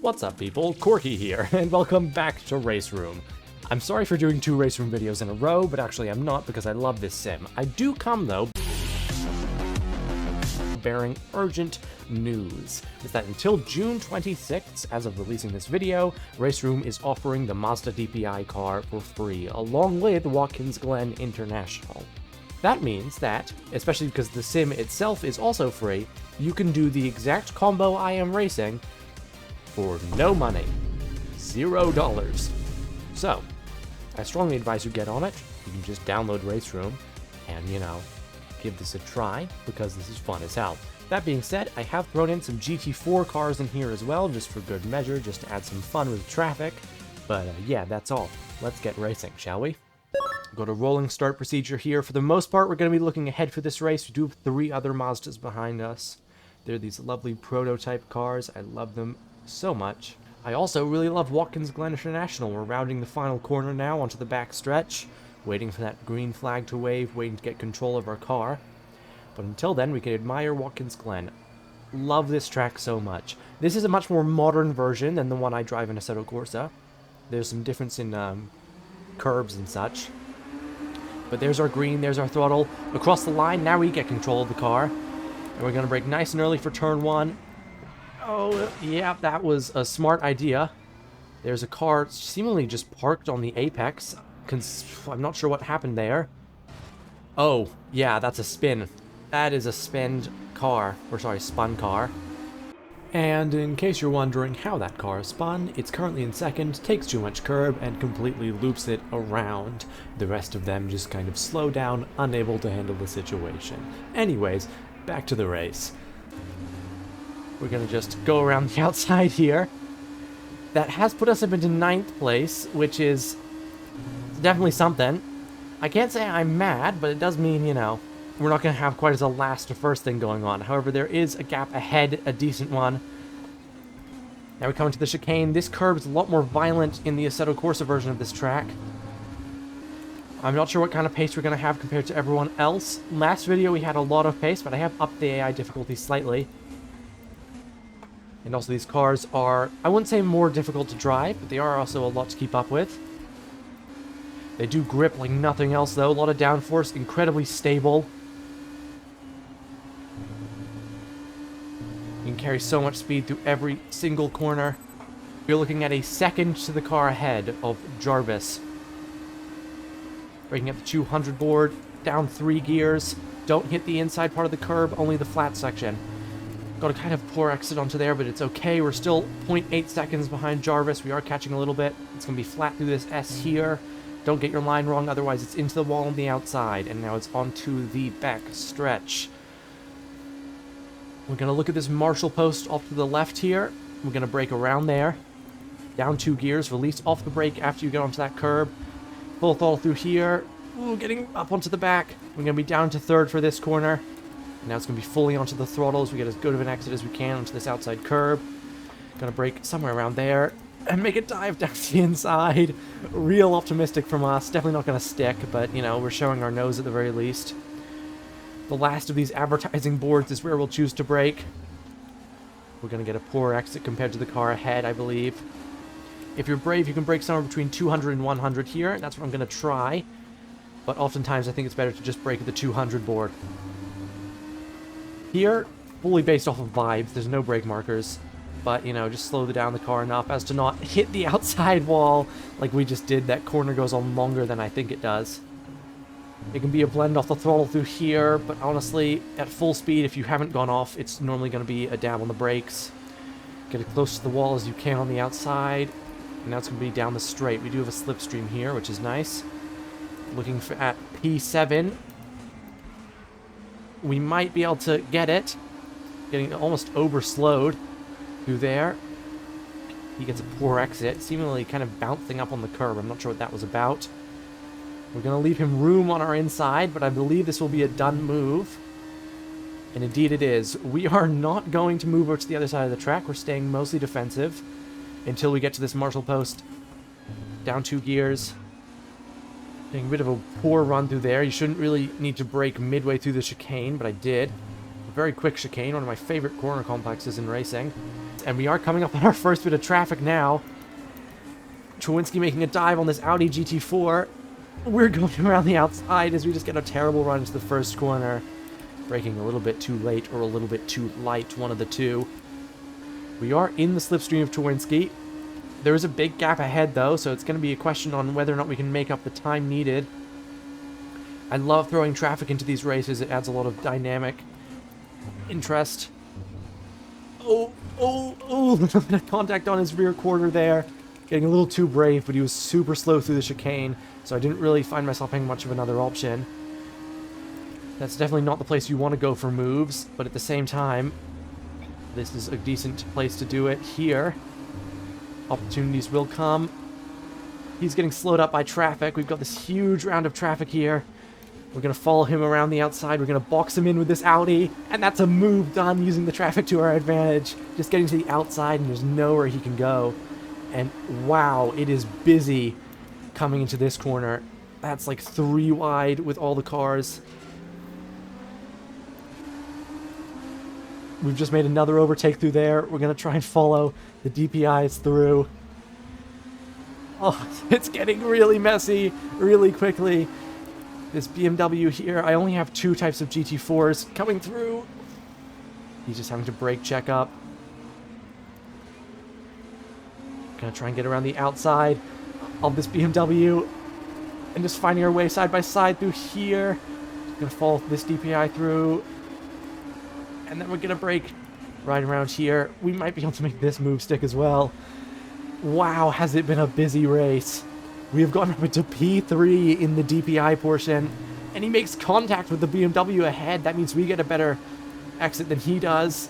What's up people, Corky here, and welcome back to Raceroom. I'm sorry for doing 2 Raceroom videos in a row, but actually I'm not because I love this sim. I do come though bearing urgent news, is that until June 26th, as of releasing this video, Raceroom is offering the Mazda DPI car for free, along with Watkins Glen International. That means that, especially because the sim itself is also free, you can do the exact combo I am racing for no money. $0. So, I strongly advise you get on it. You can just download Raceroom and, give this a try, because this is fun as hell. That being said, I have thrown in some GT4 cars in here as well, just for good measure, just to add some fun with traffic. But yeah, that's all. Let's get racing, shall we? Go to rolling start procedure here. For the most part, we're going to be looking ahead for this race. We do have 3 other Mazdas behind us. They're these lovely prototype cars. I love them so much. I also really love Watkins Glen International. We're rounding the final corner now onto the back stretch, waiting for that green flag to wave, waiting to get control of our car. But until then, we can admire Watkins Glen. Love this track so much. This is a much more modern version than the one I drive in Assetto Corsa. There's some difference in curbs and such. But there's our green, there's our throttle. Across the line, now we get control of the car. And we're going to brake nice and early for turn 1. Oh, yeah, that was a smart idea. There's a car seemingly just parked on the apex. I'm not sure what happened there. Oh, yeah, that's a spin. That is a spun car. And in case you're wondering how that car is spun, it's currently in second, takes too much curb, and completely loops it around. The rest of them just kind of slow down, unable to handle the situation. Anyways, back to the race. We're going to just go around the outside here. That has put us up into 9th place, which is definitely something. I can't say I'm mad, but it does mean, we're not going to have quite as a last to first thing going on. However, there is a gap ahead, a decent one. Now we come into the chicane. This curve is a lot more violent in the Assetto Corsa version of this track. I'm not sure what kind of pace we're going to have compared to everyone else. Last video we had a lot of pace, but I have upped the AI difficulty slightly. And also these cars are, I wouldn't say more difficult to drive, but they are also a lot to keep up with. They do grip like nothing else though, a lot of downforce, incredibly stable. You can carry so much speed through every single corner. You're looking at a second to the car ahead of Jarvis. Breaking up the 200 board, down 3 gears. Don't hit the inside part of the curb, only the flat section. Got a kind of poor exit onto there, but it's okay. We're still 0.8 seconds behind Jarvis. We are catching a little bit. It's going to be flat through this S here. Don't get your line wrong, otherwise it's into the wall on the outside. And now it's onto the back stretch. We're going to look at this Marshall post off to the left here. We're going to brake around there. Down 2 gears, release off the brake after you get onto that curb. Full throttle through here. Ooh, getting up onto the back. We're going to be down to 3rd for this corner. Now it's going to be fully onto the throttle as we get as good of an exit as we can onto this outside curb. Going to brake somewhere around there and make a dive down the inside. Real optimistic from us. Definitely not going to stick, but, we're showing our nose at the very least. The last of these advertising boards is where we'll choose to brake. We're going to get a poor exit compared to the car ahead, I believe. If you're brave, you can brake somewhere between 200 and 100 here. That's what I'm going to try. But oftentimes I think it's better to just brake at the 200 board. Here, fully based off of vibes, there's no brake markers, but, just slow down the car enough as to not hit the outside wall like we just did. That corner goes on longer than I think it does. It can be a blend off the throttle through here, but honestly, at full speed, if you haven't gone off, it's normally going to be a dab on the brakes. Get as close to the wall as you can on the outside, and now it's going to be down the straight. We do have a slipstream here, which is nice. Looking at P7. We might be able to get it. Getting almost overslowed through there. He gets a poor exit, seemingly kind of bouncing up on the curb. I'm not sure what that was about. We're going to leave him room on our inside, but I believe this will be a done move. And indeed it is. We are not going to move over to the other side of the track. We're staying mostly defensive until we get to this Marshall post. Down 2 gears. Getting a bit of a poor run through there. You shouldn't really need to brake midway through the chicane, but I did. very quick chicane, one of my favorite corner complexes in racing. And we are coming up on our first bit of traffic now. Chowinski making a dive on this Audi GT4. We're going around the outside as we just get a terrible run into the first corner. Braking a little bit too late or a little bit too light, one of the two. We are in the slipstream of Chowinski. There is a big gap ahead, though, so it's going to be a question on whether or not we can make up the time needed. I love throwing traffic into these races. It adds a lot of dynamic interest. Oh, contact on his rear quarter there. Getting a little too brave, but he was super slow through the chicane, so I didn't really find myself having much of another option. That's definitely not the place you want to go for moves, but at the same time, this is a decent place to do it here. Opportunities will come. He's getting slowed up by traffic. We've got this huge round of traffic here. We're going to follow him around the outside. We're going to box him in with this Audi, and that's a move done using the traffic to our advantage. Just getting to the outside, and there's nowhere he can go. And wow, it is busy coming into this corner. That's like 3 wide with all the cars. We've just made another overtake through there. We're going to try and follow the DPIs through. Oh, it's getting really messy really quickly. This BMW here, I only have 2 types of GT4s coming through. He's just having to brake check up. Gonna try and get around the outside of this BMW and just finding our way side by side through here. Gonna follow this DPI through, and then we're gonna brake right around here. We might be able to make this move stick as well. Wow, has it been a busy race. We have gotten up into P3 in the DPI portion, and he makes contact with the BMW ahead. That means we get a better exit than he does.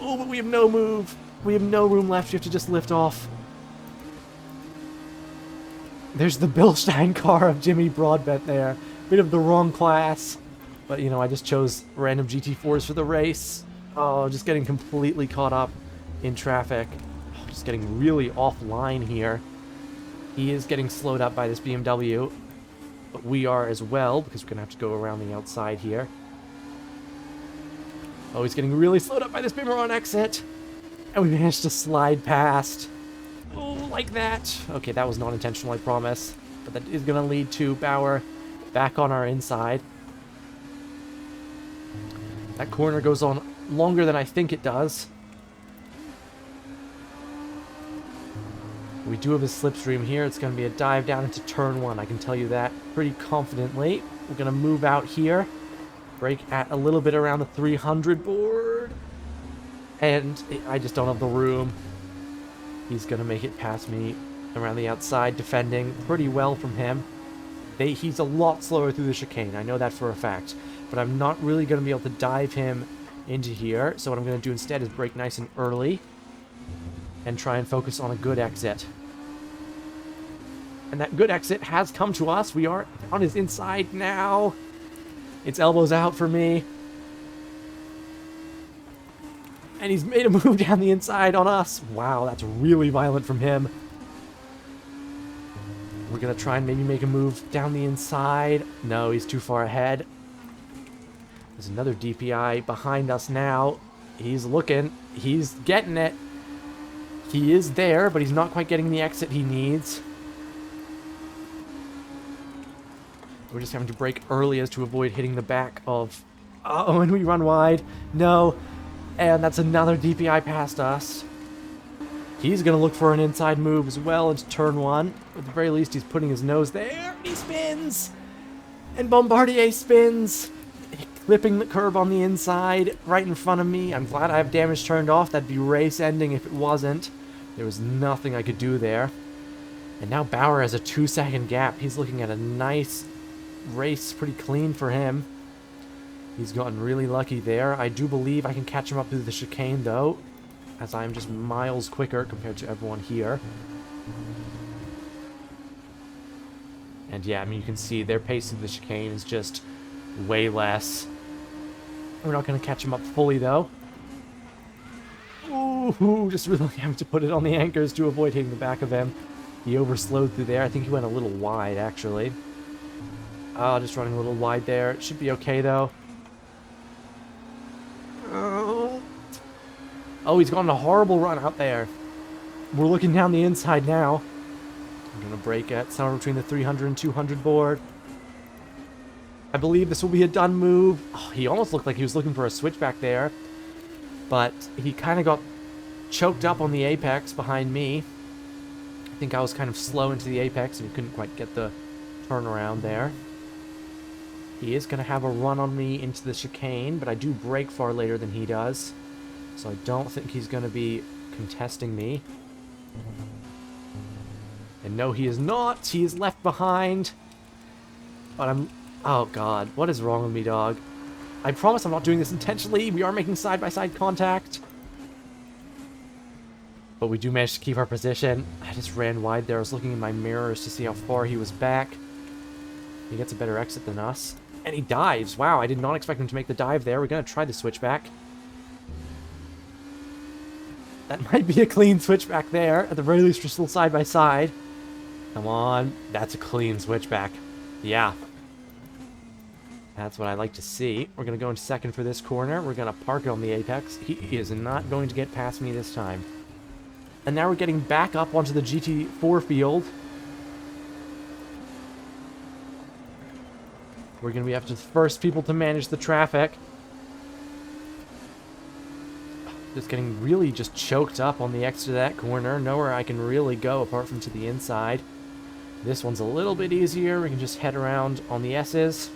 Oh, but we have no move. We have no room left. You have to just lift off. There's the Bilstein car of Jimmy Broadbent there. Bit of the wrong class. But, you know, I just chose random GT4s for the race. Oh, just getting completely caught up in traffic. Oh, just getting really offline here. He is getting slowed up by this BMW. But we are as well, because we're going to have to go around the outside here. Oh, he's getting really slowed up by this Bimmer on exit. And we managed to slide past. Oh, like that. Okay, that was not intentional, I promise. But that is going to lead to Bauer back on our inside. That corner goes on longer than I think it does. We do have a slipstream here. It's going to be a dive down into turn 1. I can tell you that pretty confidently. We're going to move out here. Brake at a little bit around the 300 board. And I just don't have the room. He's going to make it past me around the outside, defending pretty well from him. He's a lot slower through the chicane. I know that for a fact. But I'm not really going to be able to dive him into here. So what I'm going to do instead is brake nice and early and try and focus on a good exit. And that good exit has come to us. We are on his inside now. It's elbows out for me. And he's made a move down the inside on us. Wow, that's really violent from him. We're going to try and maybe make a move down the inside. No, he's too far ahead. There's another DPI behind us now. He's looking. He's getting it. He is there, but he's not quite getting the exit he needs. We're just having to brake early as to avoid hitting the back of... Uh-oh, and we run wide. No. And that's another DPI past us. He's going to look for an inside move as well into turn 1. At the very least, he's putting his nose there. He spins! And Bombardier spins! Clipping the curb on the inside right in front of me. I'm glad I have damage turned off. That'd be race ending if it wasn't. There was nothing I could do there. And now Bauer has a 2-second gap. He's looking at a nice race, pretty clean for him. He's gotten really lucky there. I do believe I can catch him up through the chicane, though, as I'm just miles quicker compared to everyone here. And yeah, I mean, you can see their pace through the chicane is just way less. We're not going to catch him up fully, though. Ooh, just really having to put it on the anchors to avoid hitting the back of him. He overslowed through there. I think he went a little wide, actually. Just running a little wide there. It should be okay, though. Oh, he's gone a horrible run out there. We're looking down the inside now. I'm going to brake at somewhere between the 300 and 200 board. I believe this will be a done move. Oh, he almost looked like he was looking for a switchback there. But he kind of got choked up on the apex behind me. I think I was kind of slow into the apex and he couldn't quite get the turnaround there. He is going to have a run on me into the chicane, but I do brake far later than he does. So I don't think he's going to be contesting me. And no, he is not. He is left behind. But I'm... Oh, God. What is wrong with me, dog? I promise I'm not doing this intentionally. We are making side-by-side contact. But we do manage to keep our position. I just ran wide there. I was looking in my mirrors to see how far he was back. He gets a better exit than us. And he dives. Wow, I did not expect him to make the dive there. We're going to try the switchback. That might be a clean switchback there. At the very least, we're still side-by-side. Come on. That's a clean switchback. Yeah. That's what I like to see. We're going to go into second for this corner. We're going to park it on the apex. He is not going to get past me this time. And now we're getting back up onto the GT4 field. We're going to be after the first people to manage the traffic. Just getting really just choked up on the exit of that corner. Nowhere I can really go apart from to the inside. This one's a little bit easier. We can just head around on the S's.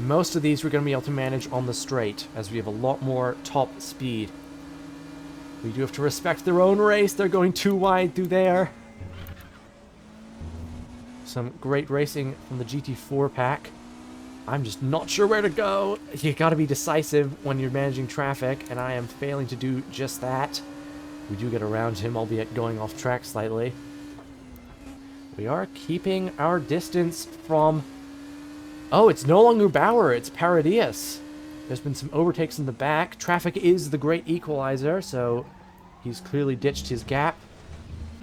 Most of these we're going to be able to manage on the straight, as we have a lot more top speed. We do have to respect their own race. They're going too wide through there. Some great racing from the GT4 pack. I'm just not sure where to go. You got to be decisive when you're managing traffic, and I am failing to do just that. We do get around him, albeit going off track slightly. We are keeping our distance from... Oh, it's no longer Bauer, it's Paradius. There's been some overtakes in the back. Traffic is the great equalizer, so he's clearly ditched his gap.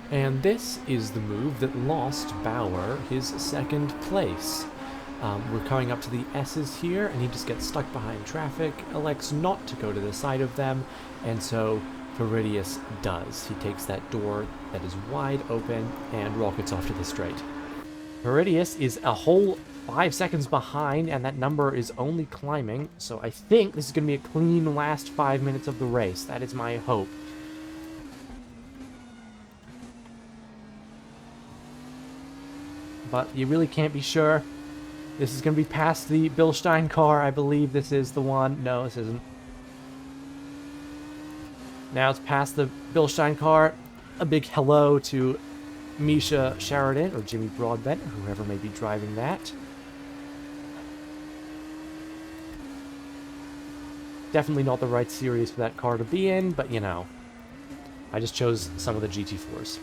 And this is the move that lost Bauer his second place. We're coming up to the S's here, and he just gets stuck behind traffic, elects not to go to the side of them, and so Paradius does. He takes that door that is wide open and rockets off to the straight. Paradius is a whole 5 seconds behind, and that number is only climbing, so I think this is going to be a clean last 5 minutes of the race. That is my hope. But you really can't be sure. This is going to be past the Bilstein car. I believe this is the one. No, this isn't. Now it's past the Bilstein car. A big hello to Misha Sheridan, or Jimmy Broadbent, or whoever may be driving that. Definitely not the right series for that car to be in, but you know. I just chose some of the GT4s.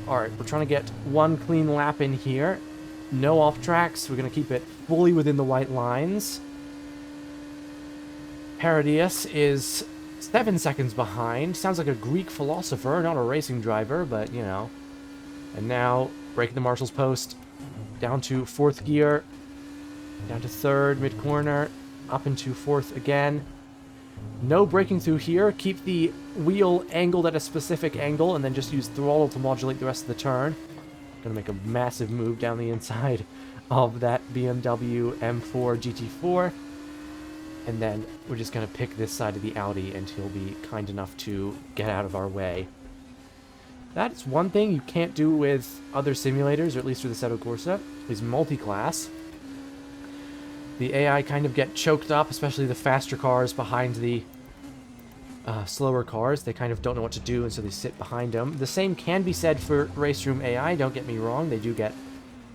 Alright, we're trying to get one clean lap in here. No off tracks. We're going to keep it fully within the white lines. Paradius is 7 seconds behind. Sounds like a Greek philosopher, not a racing driver, but, you know. And now, breaking the marshal's post. Down to 4th gear. Down to 3rd, mid-corner. Up into 4th again. No braking through here. Keep the wheel angled at a specific angle, and then just use throttle to modulate the rest of the turn. Gonna make a massive move down the inside of that BMW M4 GT4. And then we're just gonna pick this side of the Audi, and he'll be kind enough to get out of our way. That's one thing you can't do with other simulators, or at least with Assetto Corsa, is multi-class. The AI kind of get choked up, especially the faster cars behind the slower cars. They kind of don't know what to do, and so they sit behind them. The same can be said for Raceroom AI, don't get me wrong. They do get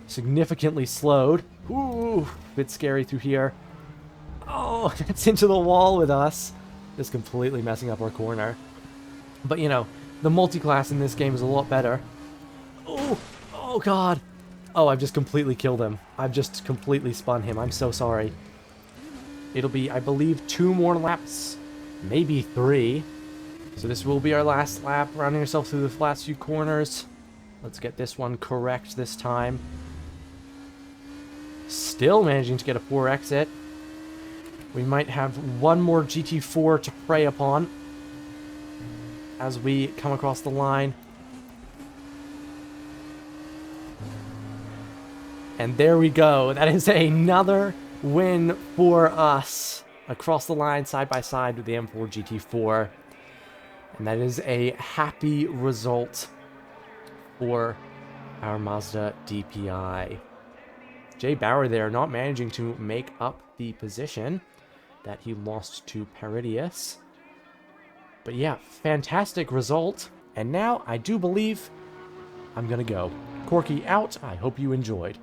significantly slowed. Ooh, bit scary through here. Oh, it's into the wall with us. Just completely messing up our corner. But, you know, the multi-class in this game is a lot better. Oh, oh God. Oh, I've just completely killed him. I've just completely spun him. I'm so sorry. It'll be, I believe, 2 more laps. Maybe 3. So this will be our last lap, rounding ourselves through the last few corners. Let's get this one correct this time. Still managing to get a poor exit. We might have one more GT4 to prey upon as we come across the line. And there we go. That is another win for us across the line, side by side with the M4 GT4. And that is a happy result for our Mazda DPI. Jay Bauer there not managing to make up the position that he lost to Peridius. But yeah, fantastic result. And now I do believe I'm gonna go. Corky out. I hope you enjoyed.